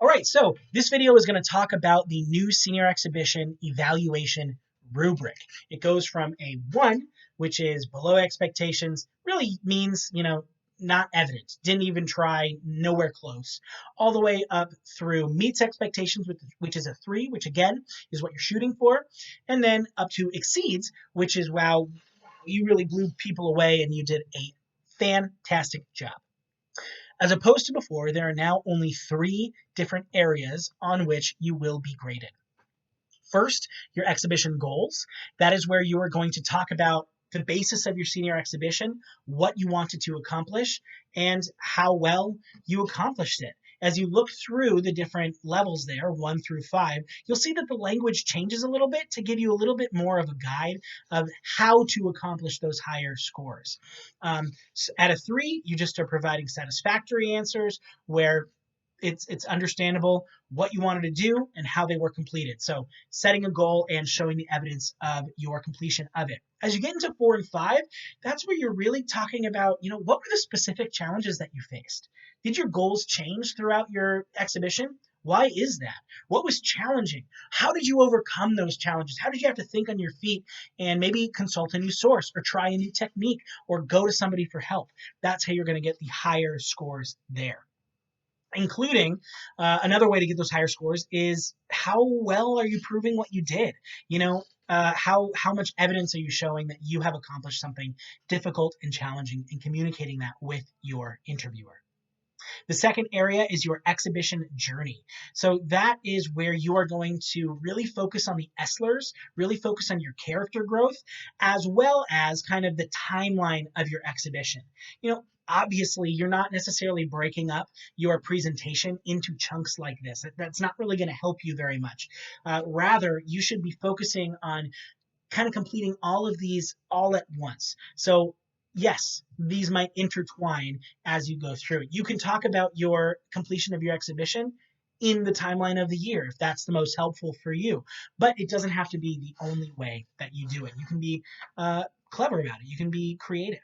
All right, so this video is going to talk about the new senior exhibition evaluation rubric. It goes from a 1, which is below expectations, really means, not evident, didn't even try, nowhere close, all the way up through meets expectations, which is a 3, which again is what you're shooting for, and then up to exceeds, which is, wow, you really blew people away and you did a fantastic job. As opposed to before, there are now only 3 different areas on which you will be graded. First, your exhibition goals. That is where you are going to talk about the basis of your senior exhibition, what you wanted to accomplish, and how well you accomplished it. As you look through the different levels there, 1 through 5, you'll see that the language changes a little bit to give you a little bit more of a guide of how to accomplish those higher scores. So at a 3, you just are providing satisfactory answers where it's understandable what you wanted to do and how they were completed. So setting a goal and showing the evidence of your completion of it. As you get into 4 and 5, that's where you're really talking about, what were the specific challenges that you faced? Did your goals change throughout your exhibition? Why is that? What was challenging? How did you overcome those challenges? How did you have to think on your feet and maybe consult a new source or try a new technique or go to somebody for help? That's how you're going to get the higher scores there. Including another way to get those higher scores is how well are you proving what you did? How much evidence are you showing that you have accomplished something difficult and challenging and communicating that with your interviewer? The second area is your exhibition journey. So that is where you are going to really focus on the Esslers, really focus on your character growth, as well as kind of the timeline of your exhibition. Obviously, you're not necessarily breaking up your presentation into chunks like this. That's not really going to help you very much. Rather, you should be focusing on kind of completing all of these all at once. So yes, these might intertwine as you go through. You can talk about your completion of your exhibition in the timeline of the year if that's the most helpful for you. But it doesn't have to be the only way that you do it. You can be clever about it. You can be creative.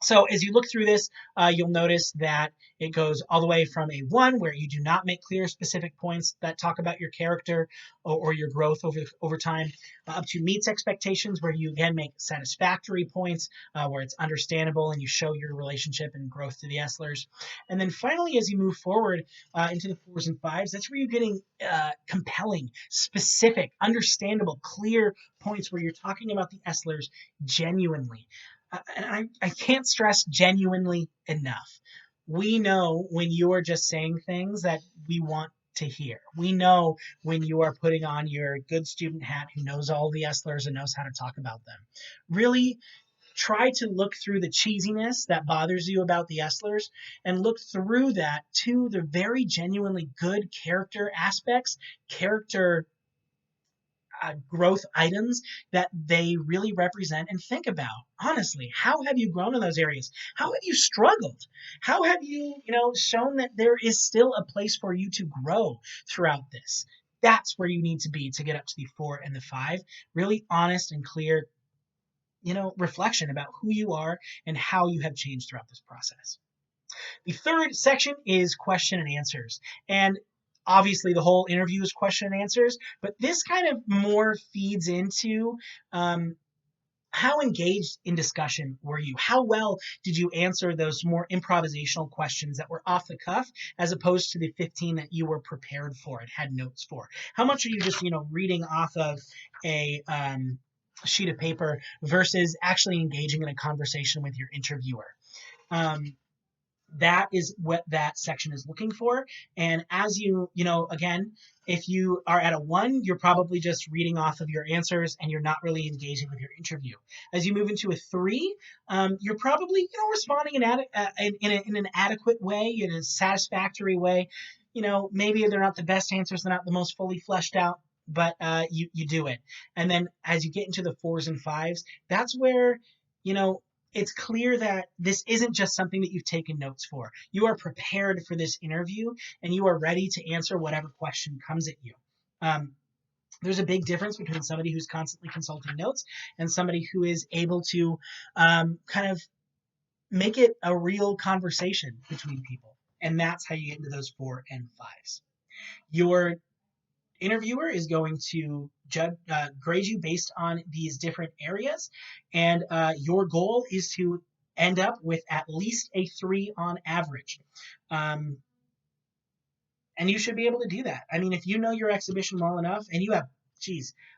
So as you look through this, you'll notice that it goes all the way from a 1, where you do not make clear specific points that talk about your character or your growth over time, up to meets expectations, where you again make satisfactory points, where it's understandable and you show your relationship and growth to the Esslers. And then finally, as you move forward into the 4s and 5s, that's where you're getting compelling, specific, understandable, clear points where you're talking about the Esslers genuinely. And I can't stress genuinely enough. We know when you are just saying things that we want to hear. We know when you are putting on your good student hat who knows all the Esslers and knows how to talk about them. Really try to look through the cheesiness that bothers you about the Esslers and look through that to the very genuinely good character aspects, character growth items that they really represent, and think about, honestly, how have you grown in those areas? How have you struggled? How have you, shown that there is still a place for you to grow throughout this? That's where you need to be to get up to the 4 and the 5. Really honest and clear, reflection about who you are and how you have changed throughout this process. The third section is question and answers. And obviously, the whole interview is question and answers, but this kind of more feeds into how engaged in discussion were you? How well did you answer those more improvisational questions that were off the cuff, as opposed to the 15 that you were prepared for and had notes for? How much are you just, reading off of a sheet of paper versus actually engaging in a conversation with your interviewer? That is what that section is looking for. And as you again, if you are at a 1, you're probably just reading off of your answers and you're not really engaging with your interview. As you move into a 3, you're probably, responding in an adequate way, in a satisfactory way. Maybe they're not the best answers, they're not the most fully fleshed out, but you do it. And then as you get into the 4s and 5s, that's where, it's clear that this isn't just something that you've taken notes for. You are prepared for this interview and you are ready to answer whatever question comes at you. There's a big difference between somebody who's constantly consulting notes and somebody who is able to kind of make it a real conversation between people. And that's how you get into those 4 and 5s. Your interviewer is going to grade you based on these different areas, and your goal is to end up with at least a 3 on average. And you should be able to do that. I mean, if you know your exhibition well enough and you have,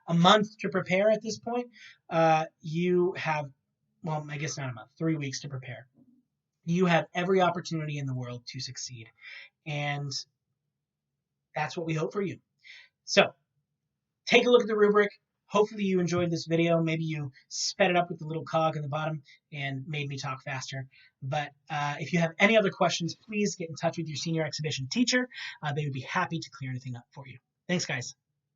a month to prepare at this point, you have, well, I guess not a month, 3 weeks to prepare. You have every opportunity in the world to succeed. And that's what we hope for you. So take a look at the rubric. Hopefully you enjoyed this video. Maybe you sped it up with the little cog in the bottom and made me talk faster. But if you have any other questions, please get in touch with your senior exhibition teacher. They would be happy to clear anything up for you. Thanks, guys.